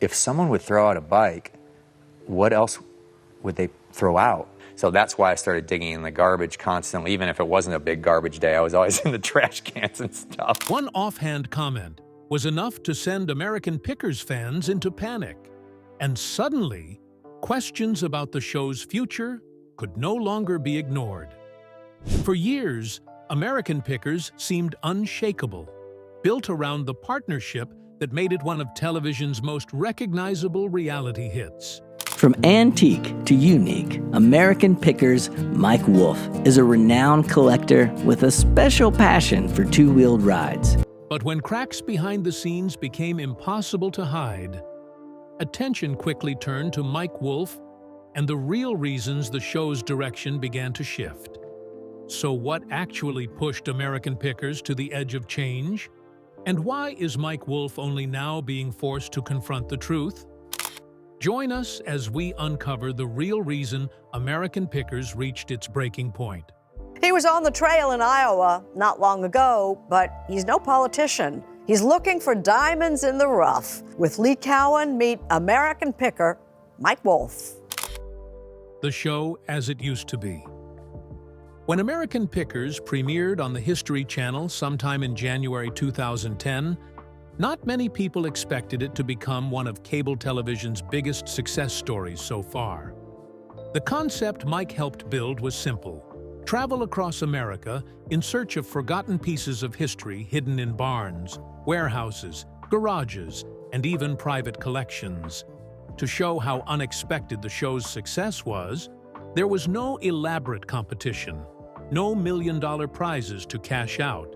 if someone would throw out a bike, what else would they throw out? So that's why I started digging in the garbage constantly. Even if it wasn't a big garbage day, I was always in the trash cans and stuff. One offhand comment was enough to send American Pickers fans into panic. And suddenly, questions about the show's future could no longer be ignored. For years, American Pickers seemed unshakable, built around the partnership that made it one of television's most recognizable reality hits. From antique to unique, American Pickers' Mike Wolfe is a renowned collector with a special passion for two-wheeled rides. But when cracks behind the scenes became impossible to hide, attention quickly turned to Mike Wolfe and the real reasons the show's direction began to shift. So what actually pushed American Pickers to the edge of change? And why is Mike Wolfe only now being forced to confront the truth? Join us as we uncover the real reason American Pickers reached its breaking point. He was on the trail in Iowa not long ago, but he's no politician. He's looking for diamonds in the rough. With Lee Cowan, meet American Picker Mike Wolfe. The show as it used to be. When American Pickers premiered on the History Channel sometime in January 2010, not many people expected it to become one of cable television's biggest success stories so far. The concept Mike helped build was simple: travel across America in search of forgotten pieces of history hidden in barns, warehouses, garages, and even private collections. To show how unexpected the show's success was, there was no elaborate competition, no million-dollar prizes to cash out,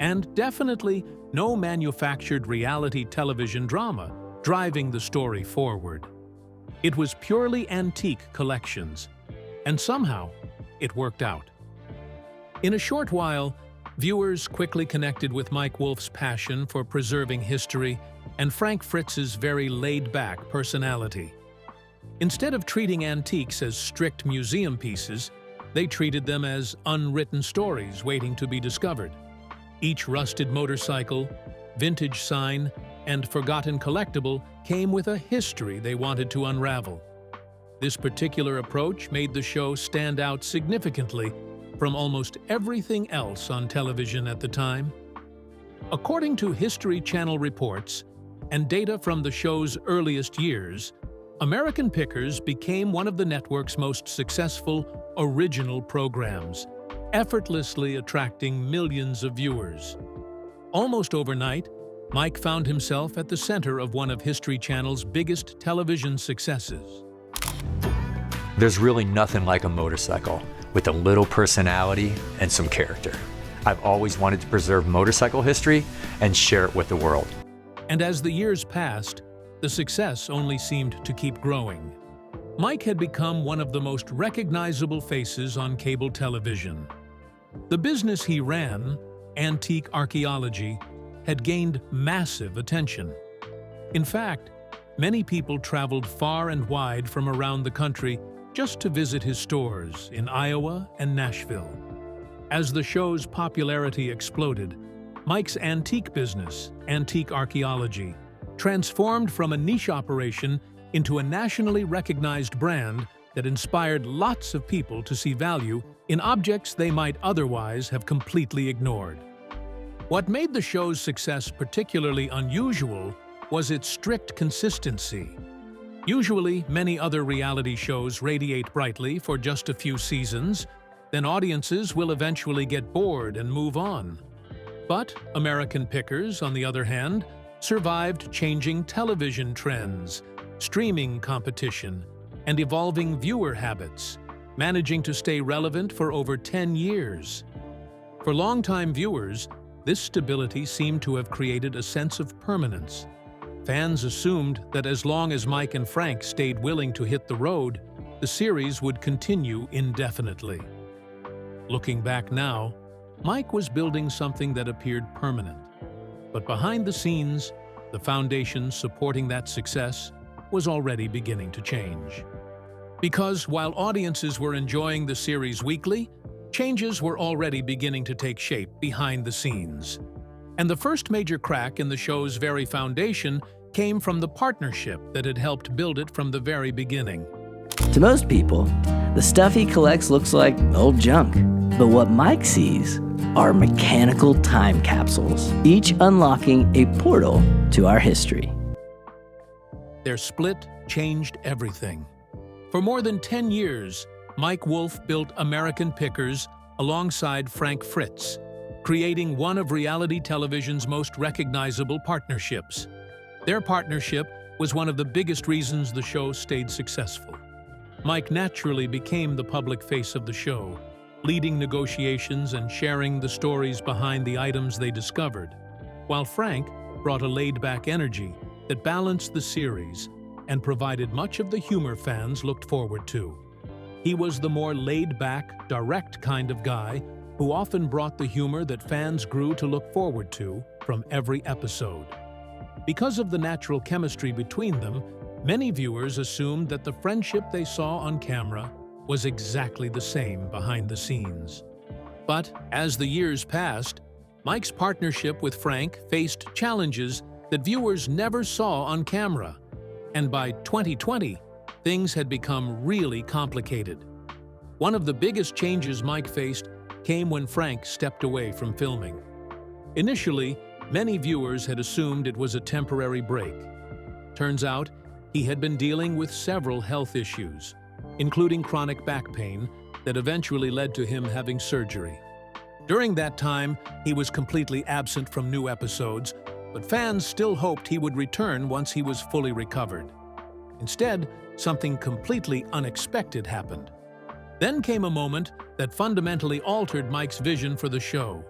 and definitely no manufactured reality television drama driving the story forward. It was purely antique collections, and somehow it worked out. In a short while, viewers quickly connected with Mike Wolfe's passion for preserving history and Frank Fritz's very laid-back personality. Instead of treating antiques as strict museum pieces, they treated them as unwritten stories waiting to be discovered. Each rusted motorcycle, vintage sign, and forgotten collectible came with a history they wanted to unravel. This particular approach made the show stand out significantly from almost everything else on television at the time. According to History Channel reports and data from the show's earliest years, American Pickers became one of the network's most successful original programs, effortlessly attracting millions of viewers. Almost overnight, Mike found himself at the center of one of History Channel's biggest television successes. There's really nothing like a motorcycle with a little personality and some character. I've always wanted to preserve motorcycle history and share it with the world. And as the years passed, the success only seemed to keep growing. Mike had become one of the most recognizable faces on cable television. The business he ran, antique archaeology, had gained massive attention. In fact, many people traveled far and wide from around the country just to visit his stores in Iowa and Nashville. As the show's popularity exploded, Mike's antique business, antique archaeology, transformed from a niche operation into a nationally recognized brand that inspired lots of people to see value in objects they might otherwise have completely ignored. What made the show's success particularly unusual was its strict consistency. Usually, many other reality shows radiate brightly for just a few seasons, then audiences will eventually get bored and move on. But American Pickers, on the other hand, survived changing television trends, streaming competition, and evolving viewer habits, managing to stay relevant for over 10 years. For longtime viewers, this stability seemed to have created a sense of permanence. Fans assumed that as long as Mike and Frank stayed willing to hit the road, the series would continue indefinitely. Looking back now, Mike was building something that appeared permanent. But behind the scenes, the foundation supporting that success was already beginning to change. Because while audiences were enjoying the series weekly, changes were already beginning to take shape behind the scenes. And the first major crack in the show's very foundation came from the partnership that had helped build it from the very beginning. To most people, the stuff he collects looks like old junk. But what Mike sees are mechanical time capsules, each unlocking a portal to our history. Their split changed everything. For more than 10 years, Mike Wolfe built American Pickers alongside Frank Fritz, creating one of reality television's most recognizable partnerships. Their partnership was one of the biggest reasons the show stayed successful. Mike naturally became the public face of the show, leading negotiations and sharing the stories behind the items they discovered, while Frank brought a laid-back energy that balanced the series and provided much of the humor fans looked forward to. He was the more laid-back, direct kind of guy who often brought the humor that fans grew to look forward to from every episode. Because of the natural chemistry between them, many viewers assumed that the friendship they saw on camera was exactly the same behind the scenes. But as the years passed, Mike's partnership with Frank faced challenges that viewers never saw on camera, and by 2020, things had become really complicated. One of the biggest changes Mike faced came when Frank stepped away from filming. Initially, many viewers had assumed it was a temporary break. Turns out, he had been dealing with several health issues, including chronic back pain that eventually led to him having surgery. During that time, he was completely absent from new episodes, but fans still hoped he would return once he was fully recovered. Instead, something completely unexpected happened. Then came a moment that fundamentally altered Mike's vision for the show.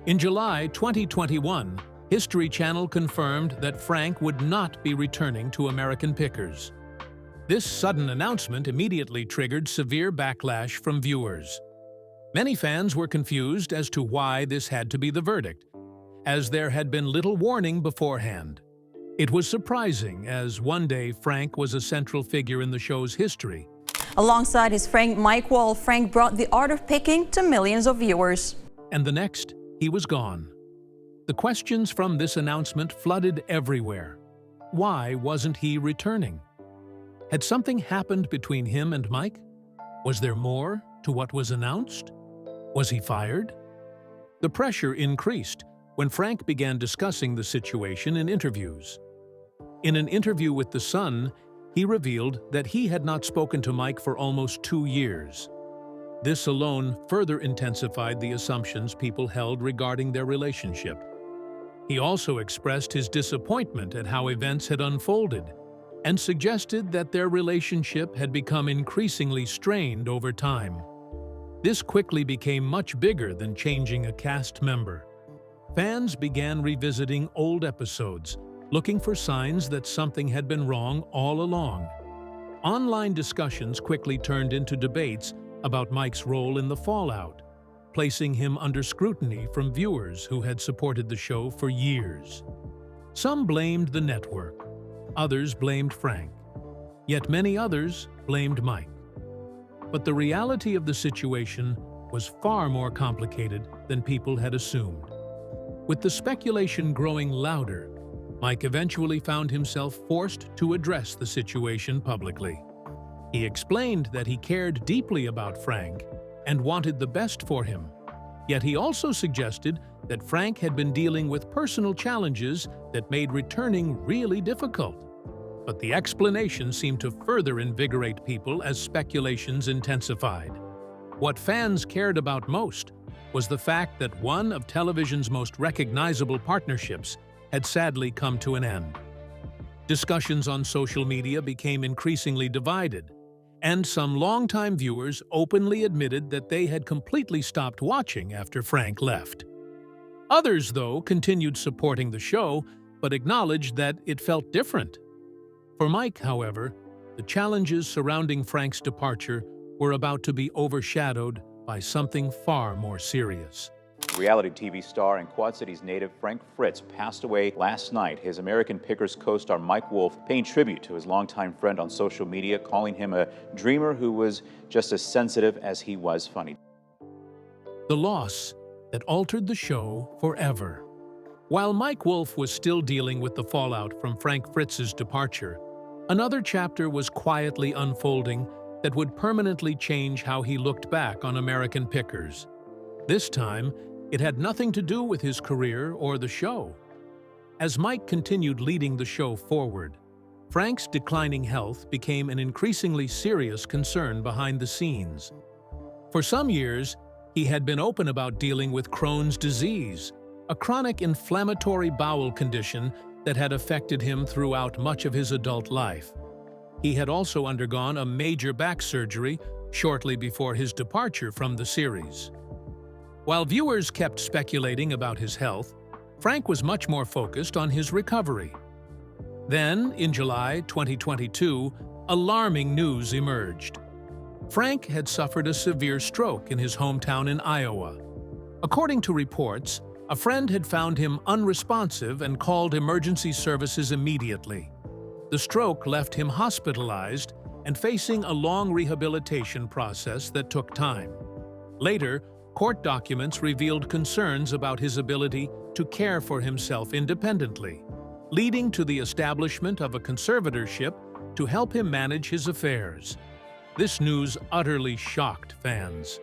In July 2021, History Channel confirmed that Frank would not be returning to American Pickers. This sudden announcement immediately triggered severe backlash from viewers. Many fans were confused as to why this had to be the verdict, as there had been little warning beforehand. It was surprising, as one day Frank was a central figure in the show's history. Alongside his friend Mike Wolfe, Frank brought the art of picking to millions of viewers. And the next, he was gone. The questions from this announcement flooded everywhere. Why wasn't he returning? Had something happened between him and Mike? Was there more to what was announced? Was he fired? The pressure increased when Frank began discussing the situation in interviews. In an interview with The Sun, he revealed that he had not spoken to Mike for almost 2 years. This alone further intensified the assumptions people held regarding their relationship. He also expressed his disappointment at how events had unfolded and suggested that their relationship had become increasingly strained over time. This quickly became much bigger than changing a cast member. Fans began revisiting old episodes, looking for signs that something had been wrong all along. Online discussions quickly turned into debates about Mike's role in the fallout, placing him under scrutiny from viewers who had supported the show for years. Some blamed the network, others blamed Frank, yet many others blamed Mike. But the reality of the situation was far more complicated than people had assumed. With the speculation growing louder, Mike eventually found himself forced to address the situation publicly. He explained that he cared deeply about Frank and wanted the best for him. Yet he also suggested that Frank had been dealing with personal challenges that made returning really difficult. But the explanation seemed to further invigorate people as speculations intensified. What fans cared about most was the fact that one of television's most recognizable partnerships had sadly come to an end. Discussions on social media became increasingly divided, and some longtime viewers openly admitted that they had completely stopped watching after Frank left. Others, though, continued supporting the show, but acknowledged that it felt different. For Mike, however, the challenges surrounding Frank's departure were about to be overshadowed by something far more serious. Reality TV star and Quad Cities native Frank Fritz passed away last night. His American Pickers co-star Mike Wolfe paying tribute to his longtime friend on social media, calling him a dreamer who was just as sensitive as he was funny. The loss that altered the show forever. While Mike Wolfe was still dealing with the fallout from Frank Fritz's departure, another chapter was quietly unfolding that would permanently change how he looked back on American Pickers. This time, it had nothing to do with his career or the show. As Mike continued leading the show forward, Frank's declining health became an increasingly serious concern behind the scenes. For some years, he had been open about dealing with Crohn's disease, a chronic inflammatory bowel condition that had affected him throughout much of his adult life. He had also undergone a major back surgery shortly before his departure from the series. While viewers kept speculating about his health, Frank was much more focused on his recovery. Then, in July 2022, alarming news emerged. Frank had suffered a severe stroke in his hometown in Iowa. According to reports, a friend had found him unresponsive and called emergency services immediately. The stroke left him hospitalized and facing a long rehabilitation process that took time. Later, court documents revealed concerns about his ability to care for himself independently, leading to the establishment of a conservatorship to help him manage his affairs. This news utterly shocked fans.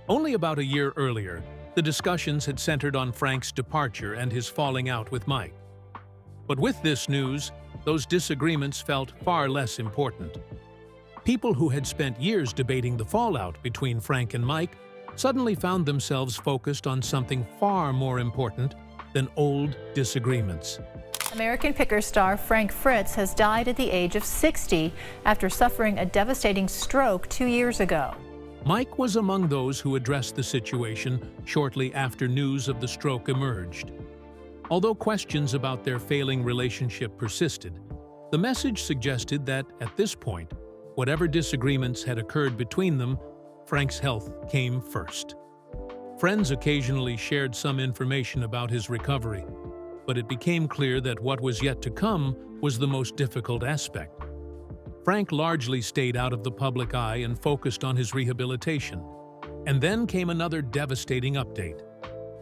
Only about a year earlier, the discussions had centered on Frank's departure and his falling out with Mike. But with this news, those disagreements felt far less important. People who had spent years debating the fallout between Frank and Mike suddenly found themselves focused on something far more important than old disagreements. American Picker star Frank Fritz has died at the age of 60 after suffering a devastating stroke 2 years ago. Mike was among those who addressed the situation shortly after news of the stroke emerged. Although questions about their failing relationship persisted, the message suggested that, at this point, whatever disagreements had occurred between them, Frank's health came first. Friends occasionally shared some information about his recovery, but it became clear that what was yet to come was the most difficult aspect. Frank largely stayed out of the public eye and focused on his rehabilitation. And then came another devastating update.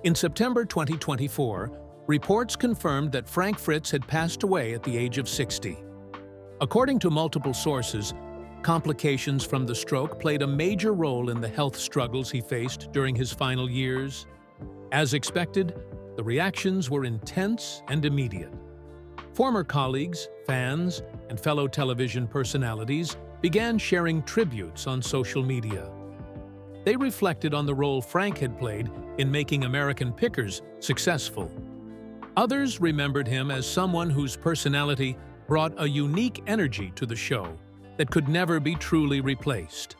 In September 2024, reports confirmed that Frank Fritz had passed away at the age of 60. According to multiple sources, complications from the stroke played a major role in the health struggles he faced during his final years. As expected, the reactions were intense and immediate. Former colleagues, fans, and fellow television personalities began sharing tributes on social media. They reflected on the role Frank had played in making American Pickers successful. Others remembered him as someone whose personality brought a unique energy to the show that could never be truly replaced.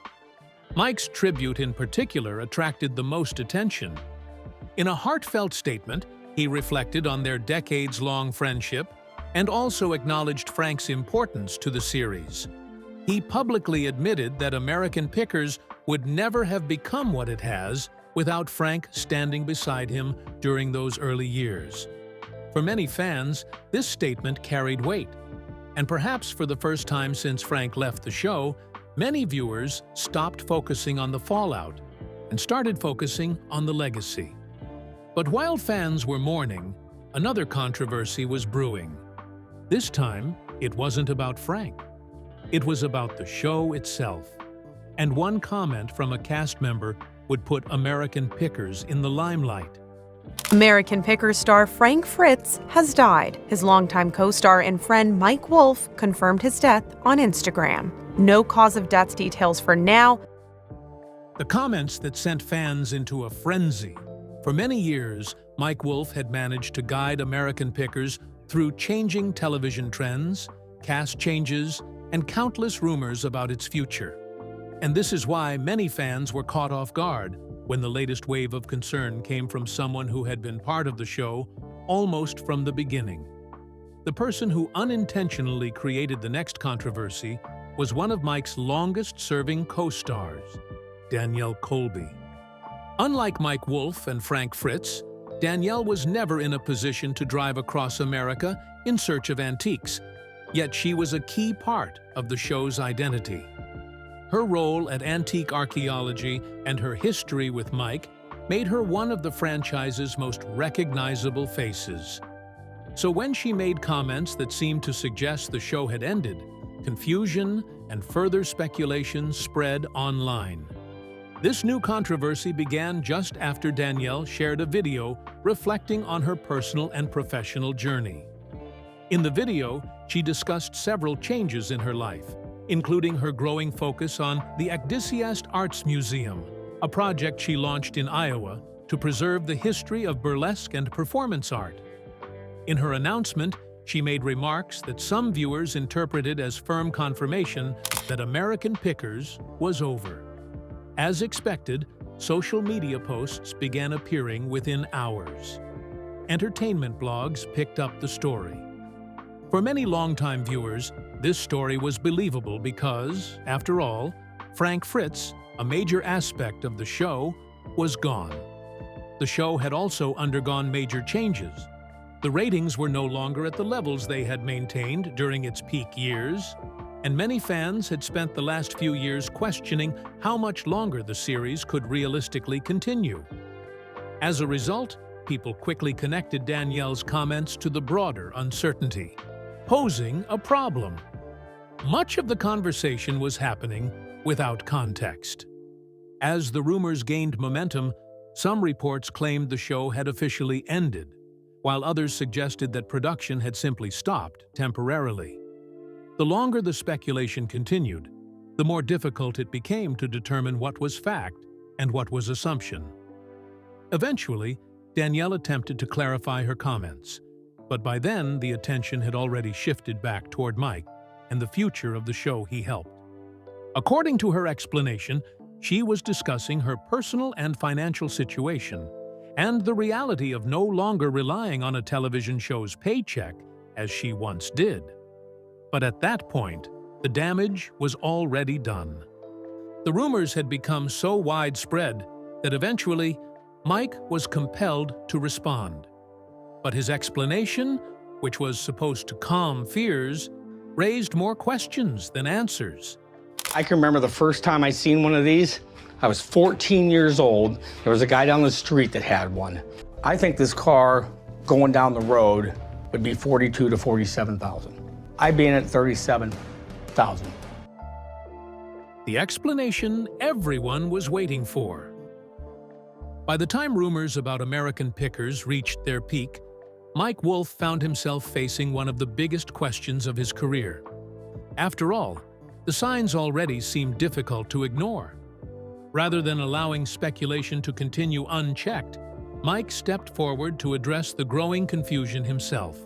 Mike's tribute in particular attracted the most attention. In a heartfelt statement, he reflected on their decades-long friendship and also acknowledged Frank's importance to the series. He publicly admitted that American Pickers would never have become what it has without Frank standing beside him during those early years. For many fans, this statement carried weight, and perhaps for the first time since Frank left the show, many viewers stopped focusing on the fallout and started focusing on the legacy. But while fans were mourning, another controversy was brewing. This time, it wasn't about Frank. It was about the show itself. And one comment from a cast member would put American Pickers in the limelight. American Pickers star Frank Fritz has died. His longtime co-star and friend Mike Wolfe confirmed his death on Instagram. No cause of death details for now. The comments that sent fans into a frenzy. For many years, Mike Wolfe had managed to guide American Pickers through changing television trends, cast changes, and countless rumors about its future. And this is why many fans were caught off guard when the latest wave of concern came from someone who had been part of the show almost from the beginning. The person who unintentionally created the next controversy was one of Mike's longest-serving co-stars, Danielle Colby. Unlike Mike Wolfe and Frank Fritz, Danielle was never in a position to drive across America in search of antiques, yet she was a key part of the show's identity. Her role at Antique Archaeology and her history with Mike made her one of the franchise's most recognizable faces. So when she made comments that seemed to suggest the show had ended, confusion and further speculation spread online. This new controversy began just after Danielle shared a video reflecting on her personal and professional journey. In the video, she discussed several changes in her life, including her growing focus on the Ecdysiast Arts Museum, a project she launched in Iowa to preserve the history of burlesque and performance art. In her announcement, she made remarks that some viewers interpreted as firm confirmation that American Pickers was over. As expected, social media posts began appearing within hours. Entertainment blogs picked up the story. For many longtime viewers, this story was believable because, after all, Frank Fritz, a major aspect of the show, was gone. The show had also undergone major changes. The ratings were no longer at the levels they had maintained during its peak years, and many fans had spent the last few years questioning how much longer the series could realistically continue. As a result, people quickly connected Danielle's comments to the broader uncertainty, posing a problem. Much of the conversation was happening without context. As the rumors gained momentum, some reports claimed the show had officially ended, while others suggested that production had simply stopped temporarily. The longer the speculation continued, the more difficult it became to determine what was fact and what was assumption. Eventually, Danielle attempted to clarify her comments, but by then the attention had already shifted back toward Mike and the future of the show he helped. According to her explanation, she was discussing her personal and financial situation and the reality of no longer relying on a television show's paycheck as she once did. But at that point, the damage was already done. The rumors had become so widespread that eventually, Mike was compelled to respond. But his explanation, which was supposed to calm fears, raised more questions than answers. I can remember the first time I seen one of these. I was 14 years old. There was a guy down the street that had one. I think this car going down the road would be 42 to 47,000. I'd be in at 37,000. The explanation everyone was waiting for. By the time rumors about American Pickers reached their peak, Mike Wolfe found himself facing one of the biggest questions of his career. After all, the signs already seemed difficult to ignore. Rather than allowing speculation to continue unchecked, Mike stepped forward to address the growing confusion himself.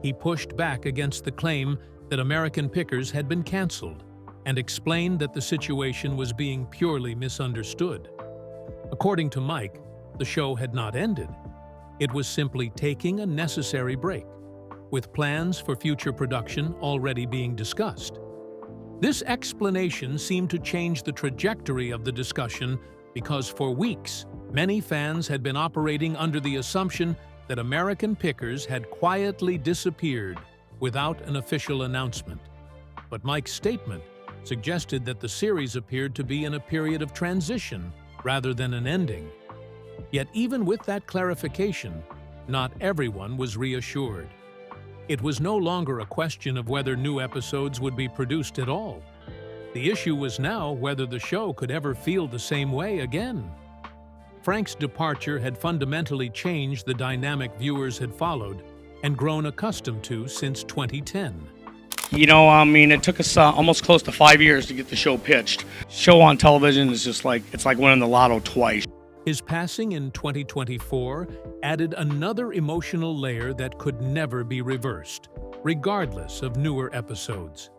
He pushed back against the claim that American Pickers had been canceled and explained that the situation was being purely misunderstood. According to Mike, the show had not ended. It was simply taking a necessary break, with plans for future production already being discussed. This explanation seemed to change the trajectory of the discussion because for weeks, many fans had been operating under the assumption that American Pickers had quietly disappeared without an official announcement. But Mike's statement suggested that the series appeared to be in a period of transition rather than an ending. Yet even with that clarification, not everyone was reassured. It was no longer a question of whether new episodes would be produced at all. The issue was now whether the show could ever feel the same way again. Frank's departure had fundamentally changed the dynamic viewers had followed and grown accustomed to since 2010. You know, I mean, it took us almost close to 5 years to get the show pitched. Show on television is just like, it's like winning the lotto twice. His passing in 2024 added another emotional layer that could never be reversed, regardless of newer episodes.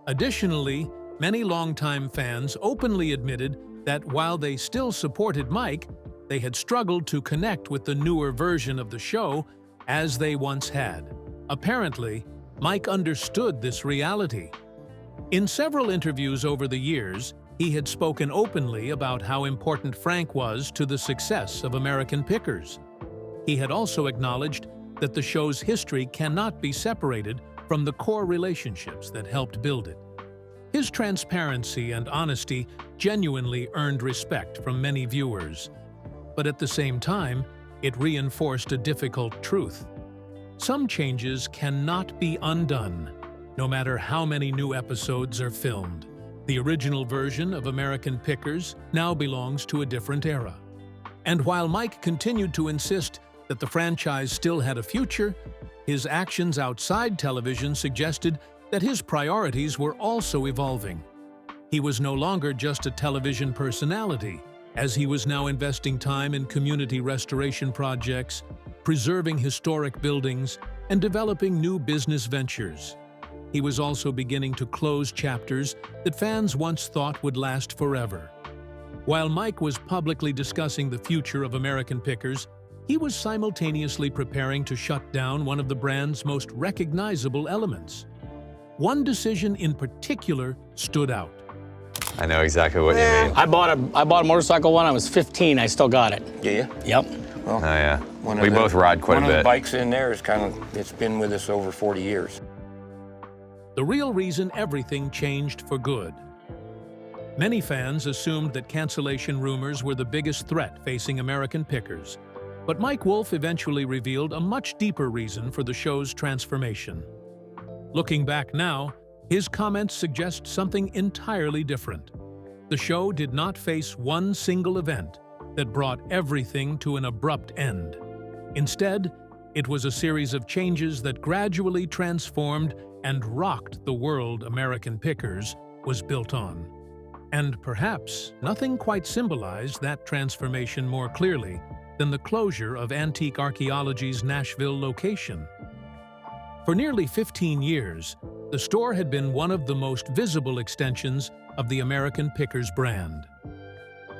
Additionally, many longtime fans openly admitted that while they still supported Mike, they had struggled to connect with the newer version of the show as they once had. Apparently, Mike understood this reality. In several interviews over the years, he had spoken openly about how important Frank was to the success of American Pickers. He had also acknowledged that the show's history cannot be separated from the core relationships that helped build it. His transparency and honesty genuinely earned respect from many viewers. but at the same time, it reinforced a difficult truth. Some changes cannot be undone, no matter how many new episodes are filmed. The original version of American Pickers now belongs to a different era. And while Mike continued to insist that the franchise still had a future, his actions outside television suggested that his priorities were also evolving. He was no longer just a television personality, as he was now investing time in community restoration projects, preserving historic buildings, and developing new business ventures. He was also beginning to close chapters that fans once thought would last forever. While Mike was publicly discussing the future of American Pickers, he was simultaneously preparing to shut down one of the brand's most recognizable elements. One decision in particular stood out. I know exactly what you mean. I bought a motorcycle when I was 15. I still got it. Yeah. Yep. Well, Oh yeah, we both ride quite a One of the bit. bikes in there is it's been with us over 40 years. The real reason everything changed for good. Many fans assumed that cancellation rumors were the biggest threat facing American Pickers, but Mike Wolfe eventually revealed a much deeper reason for the show's transformation. Looking back now, his comments suggest something entirely different. The show did not face one single event that brought everything to an abrupt end. Instead, it was a series of changes that gradually transformed and rocked the world American Pickers was built on. And perhaps nothing quite symbolized that transformation more clearly than the closure of Antique Archaeology's Nashville location. For nearly 15 years, the store had been one of the most visible extensions of the American Pickers brand.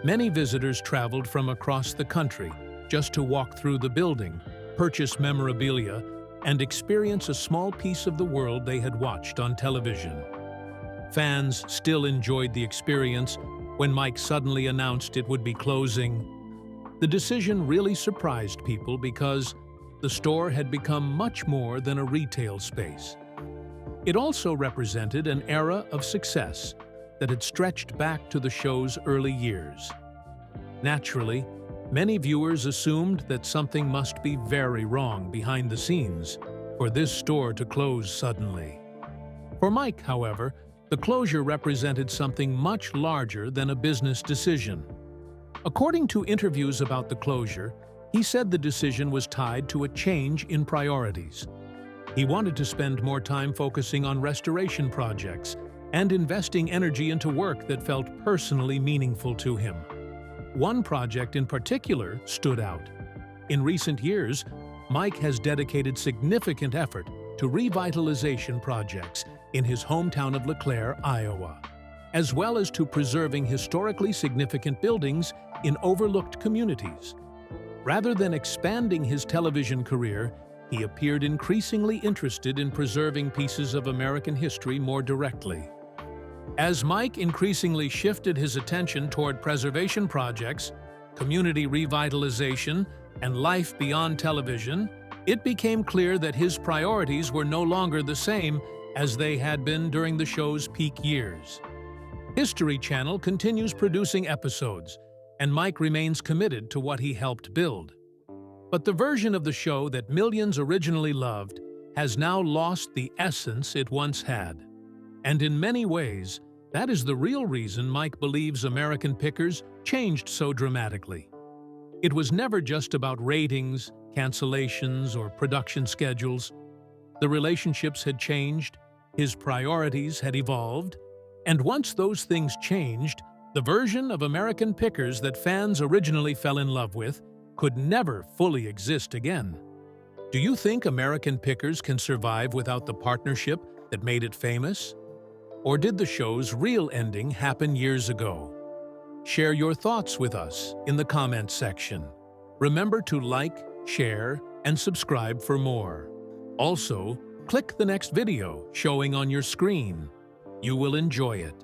Many visitors traveled from across the country just to walk through the building, purchase memorabilia, and experience a small piece of the world they had watched on television. Fans still enjoyed the experience when Mike suddenly announced it would be closing. The decision really surprised people because the store had become much more than a retail space. It also represented an era of success that had stretched back to the show's early years. Naturally, many viewers assumed that something must be very wrong behind the scenes for this store to close suddenly. For Mike, however, the closure represented something much larger than a business decision. According to interviews about the closure, he said the decision was tied to a change in priorities. He wanted to spend more time focusing on restoration projects and investing energy into work that felt personally meaningful to him. One project in particular stood out. In recent years, Mike has dedicated significant effort to revitalization projects in his hometown of LeClaire, Iowa, as well as to preserving historically significant buildings in overlooked communities. Rather than expanding his television career, he appeared increasingly interested in preserving pieces of American history more directly. As Mike increasingly shifted his attention toward preservation projects, community revitalization, and life beyond television, it became clear that his priorities were no longer the same as they had been during the show's peak years. History Channel continues producing episodes, and Mike remains committed to what he helped build. But the version of the show that millions originally loved has now lost the essence it once had. And in many ways, that is the real reason Mike believes American Pickers changed so dramatically. It was never just about ratings, cancellations, or production schedules. The relationships had changed, his priorities had evolved, and once those things changed, the version of American Pickers that fans originally fell in love with could never fully exist again. Do you think American Pickers can survive without the partnership that made it famous? Or did the show's real ending happen years ago? Share your thoughts with us in the comments section. Remember to like, share, and subscribe for more. Also, click the next video showing on your screen. You will enjoy it.